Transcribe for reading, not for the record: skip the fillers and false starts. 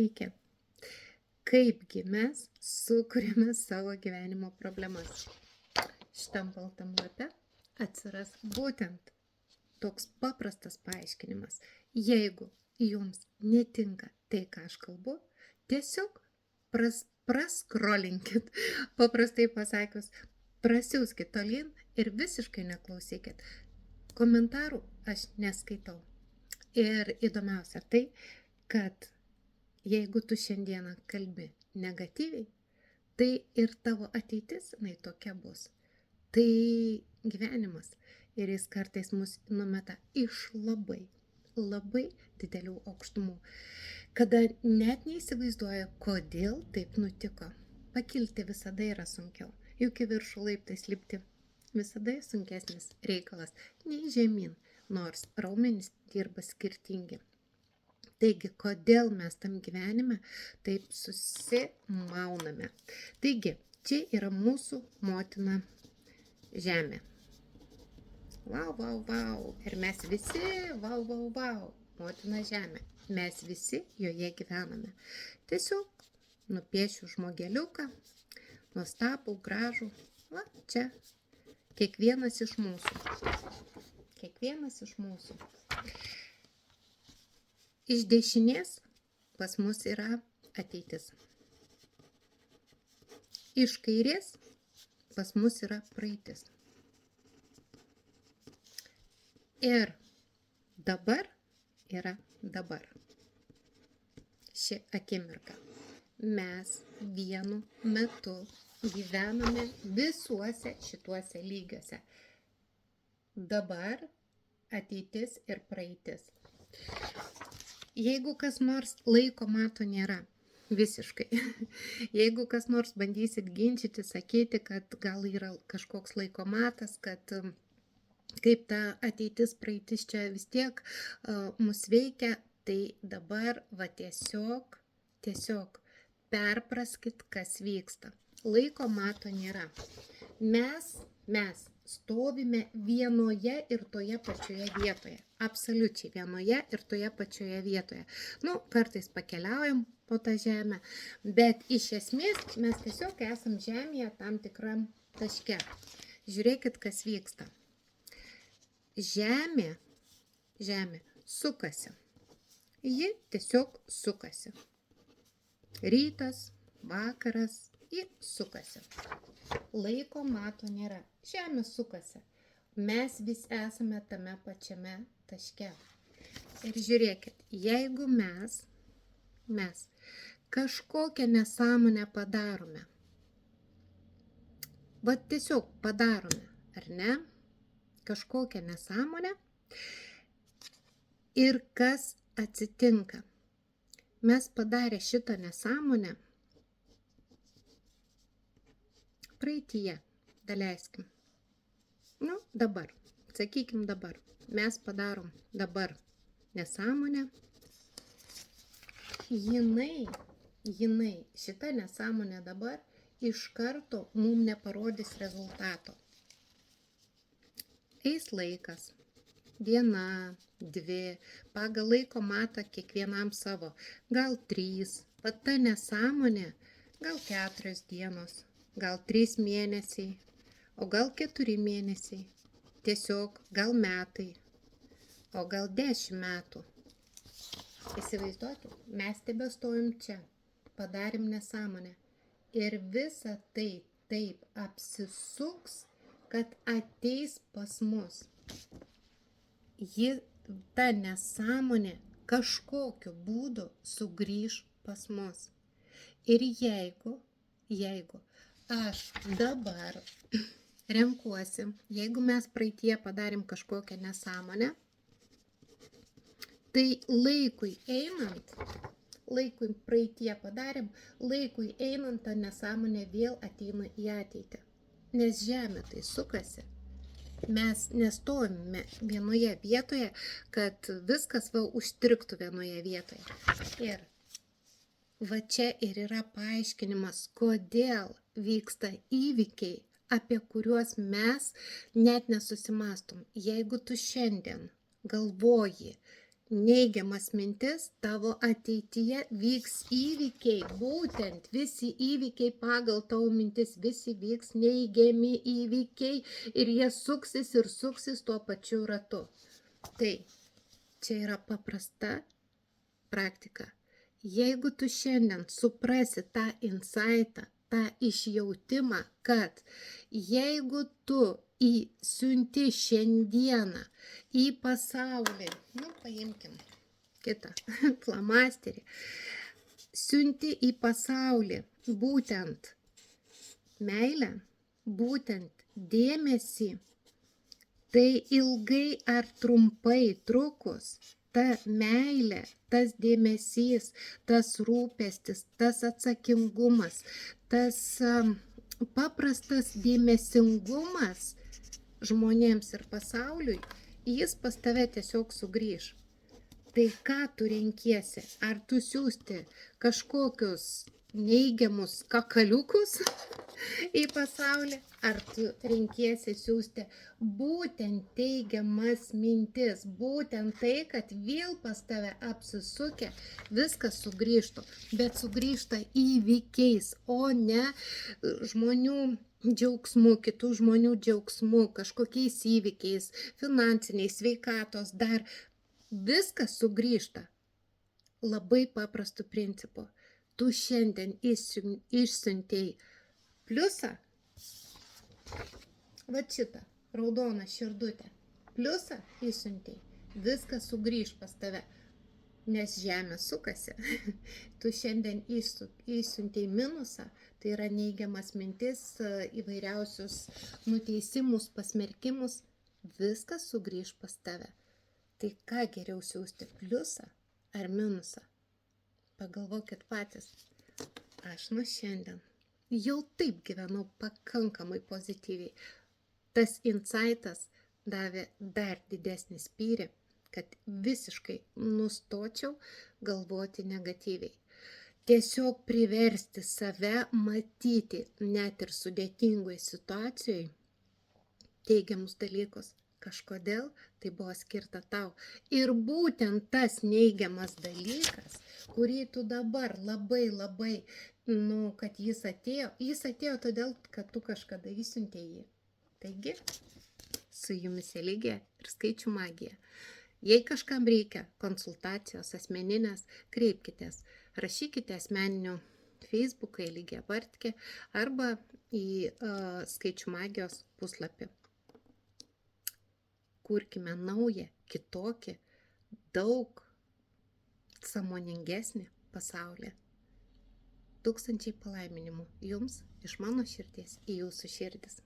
Sveiki. Kaipgi mes sukuriame savo gyvenimo problemas? Šitam baltam lape atsiras būtent toks paprastas paaiškinimas. Jeigu jums netinka tai, ką aš kalbu, tiesiog praskrolinkit, paprastai pasakius, prasiauskit tolyn ir visiškai neklausykit. Komentarų aš neskaitau. Ir įdomiausia tai, kad jeigu tu šiandieną kalbi negatyviai, tai ir tavo ateitis, tokia bus. Tai gyvenimas. Ir jis kartais mus numeta iš labai didelių aukštumų, kada net neįsivaizduoja, kodėl taip nutiko. Pakilti visada yra sunkiau. Juk į viršų laiptais lipti visada sunkesnis reikalas nei žemyn, nors raumenys dirba skirtingi. Taigi, kodėl mes tam gyvenime taip susimauname? Taigi, čia yra mūsų motina žemė. Vau. Ir mes visi, vau, motina žemė. Mes visi joje gyvename. Tiesiog nupiešiu žmogeliuką, nuostabų, gražų. Va, čia. Kiekvienas iš mūsų. Iš dešinės pas mus yra ateitis. Iš kairės pas mus yra praeitis. Ir dabar yra dabar. Ši akimirka. Mes vienu metu gyvename visuose šituose lygiuose. Dabar ateitis ir praeitis. Jeigu kas nors laiko mato nėra, visiškai. Jeigu kas nors bandysit ginčyti, sakyti, kad gal yra kažkoks laiko matas, kad kaip ta ateitis, praeitis čia vis tiek mus veikia, tai dabar va tiesiog perpraskit, kas vyksta. Laiko mato nėra. Mes stovime vienoje ir toje pačioje vietoje. Absoliučiai vienoje ir toje pačioje vietoje. Kartais pakeliaujam po tą žemę, bet iš esmės mes tiesiog esam žemėje tam tikram taške. Žiūrėkit, kas vyksta. Žemė sukasi. Ji tiesiog sukasi. Rytas, vakaras, ji sukasi. Laiko mato nėra. Žemė sukasi. Mes vis esame tame pačiame taške. Ir žiūrėkit, jeigu mes kažkokią nesąmonę padarome, tiesiog padarome, ar ne? Kažkokią nesąmonę. Ir kas atsitinka? Mes padarę šitą nesąmonę praeityje, daleiskim. Dabar, sakykim dabar. Mes padarom dabar nesąmonę. Jinai, šita nesąmonė dabar iš karto mums neparodys rezultato. Eis laikas. Diena, 2, pagal laiko matą kiekvienam savo. Gal 3, ta nesąmonė, gal 4 dienos, gal 3 mėnesiai, o gal 4 mėnesiai. Tiesiog gal metai, o gal 10 metų. Įsivaizduokit, mes tebestojom čia, padarėm nesąmonę. Ir visa tai taip apsisuks, kad ateis pas mus. Ta nesąmonė kažkokiu būdu sugrįž pas mus. Ir jeigu aš dabar renkuosi, jeigu mes praeitie padarėm kažkokią nesąmonę, tai laikui praeitie padarėm, laikui einant ta nesąmonė vėl ateina į ateitį. Nes žemė tai sukasi. Mes nestovime vienoje vietoje, kad viskas užstriktų vienoje vietoje. Ir va čia ir yra paaiškinimas, kodėl vyksta įvykiai, apie kuriuos mes net nesusimastom. Jeigu tu šiandien galvoji neigiamas mintis, tavo ateityje vyks įvykiai, būtent visi įvykiai pagal tavo mintis, visi vyks neigiami įvykiai ir jie suksis ir suksis tuo pačiu ratu. Tai čia yra paprasta praktika. Jeigu tu šiandien suprasi tą insightą, tą išjautimą, kad jeigu tu siunti šiandieną į pasaulį, paimkim kitą flamasterį, siunti į pasaulį būtent meilę, būtent dėmesį, tai ilgai ar trumpai trukus, ta meilė, tas dėmesys, tas rūpestis, tas atsakingumas, tas paprastas dėmesingumas žmonėms ir pasauliui, jis pas tave tiesiog sugrįž. Tai ką tu renkiesi? Ar tu siųsti kažkokius neigiamus kakaliukus į pasaulį, ar tu renkiesi siųsti būtent teigiamas mintis, būtent tai, kad vėl pas tave apsisukę viskas sugrįžtų, bet sugrįžta įvykiais, o ne žmonių džiaugsmu, kitų žmonių džiaugsmu, kažkokiais įvykiais, finansiniais, sveikatos, dar viskas sugrįžta labai paprastu principu. Tu šiandien išsiuntėjai pliusą, va šitą raudoną širdutę, pliusą išsiuntėjai, viskas sugrįž pas tave, nes žemė sukasi. Tu šiandien išsiuntėjai minusą, tai yra neigiamas mintis, įvairiausius nuteisimus, pasmerkimus, viskas sugrįž pas tave. Tai ką geriau siųsti, pliusą ar minusą? Pagalvokit patys. Aš nuo šiandien jau taip gyvenau pakankamai pozityviai. Tas insightas davė dar didesnį spyrį, kad visiškai nustočiau galvoti negatyviai. Tiesiog priversti save matyti net ir sudėtingoje situacijoje teigiamus dalykus. Kažkodėl tai buvo skirta tau. Ir būtent tas neigiamas dalykas, kurį tu dabar labai, kad jis atėjo todėl, kad tu kažkada išsiuntei jį. Taigi, su jumis Eligija ir skaičių magija. Jei kažkam reikia konsultacijos asmeninės, kreipkitės, rašykite asmeniniu Facebook'ą Eligija Bartkė arba į skaičių magijos puslapį. Kurkime naują, kitokį, daug sąmoningesnį pasaulį. 1000 palaiminimų jums iš mano širdies į jūsų širdis.